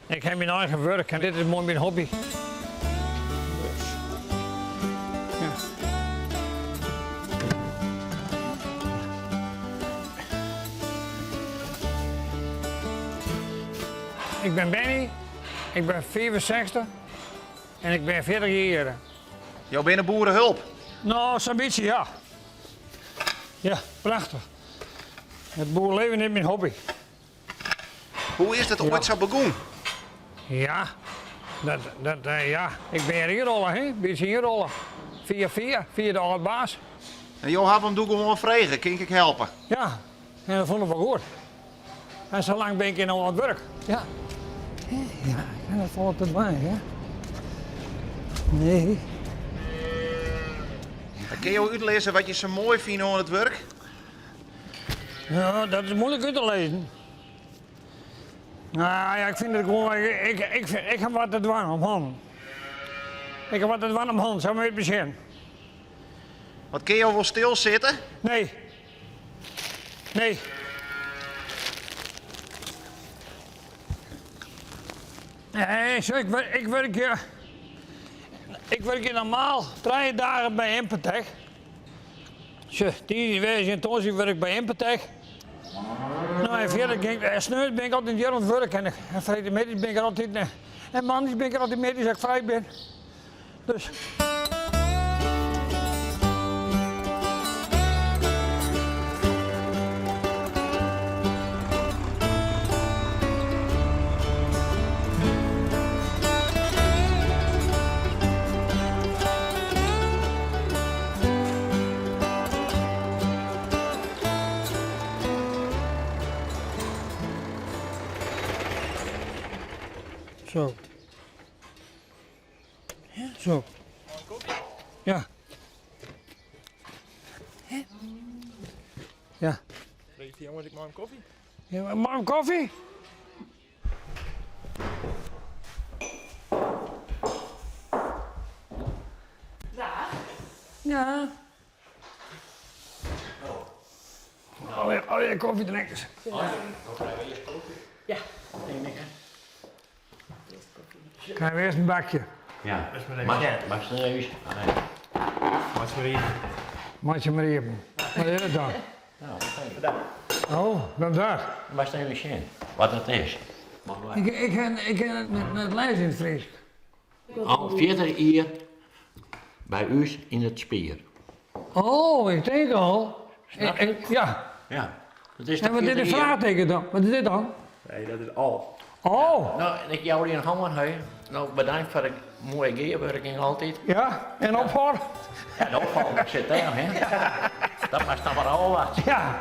Ik heb mijn eigen werk en dit is mooi mijn hobby. Ja. Ik ben Benny, ik ben 64 en ik ben 40 jaar. Jou bent een boerenhulp. Nou, zo'n beetje ja. Ja, prachtig. Het boerenleven is mijn hobby. Hoe is dat ooit zo begonnen? Ja, ja. Ik ben hier rollen, hè? Beetje hier rollen. Via de oude baas. En jou hebt hem doe gewoon vregen, kan ik helpen? Ja, en dat vonden we goed. En zo lang ben ik in aan het werk. Ja. Ja, en dat valt het bij, hè? Nee. Dan kun je jou uitlezen wat je zo mooi vindt aan het werk? Ja, dat is moeilijk uit te lezen. Nou ja, ik vind het gewoon, ik heb wat te doen om handen. Ik heb wat te doen om handen, zo moet je het beginnen. Wat kun je jou wel stilzitten? Nee. Nee. Nee, zo, ik werk hier normaal 3 dagen bij Impetech. Zo, die wees in Tonsie werk bij Impetech. Nou, en verder sneeuw ben ik altijd hier aan het werk en vrijdag ben ik er altijd en maandag ben ik er altijd mee als ik vrij ben. Dus. Zo. Ja, zo. Ja. Ja. Weet je, jongens, ik maak een koffie. Ja, mag een koffie? Dag. Ja. Oh ja, koffiedrinkers. Ja. Krijg we eerst een bakje. Ja, maar mag serieus? Nee. Wat voor je? Maak je maar even. Wat is het dan? Nou, wat denk je? Oh, dan daar. Mag serieus zien? Wat het is? Ik ken het met lijst in het Fries. Al 40 jaar bij u in het spier. Oh, ik denk al. Snap je? Ja. Ja. Dat is En wat is dit een vraagteken dan? Wat is dit dan? Nee, dat is al. Oh, Nou, en ik jou die een handen heb. Nou, bedankt voor de mooie geerwerking altijd. ja. En ophouden? Ja, dat valt ik zit daar, hè. Dat was dan maar al wat. Ja.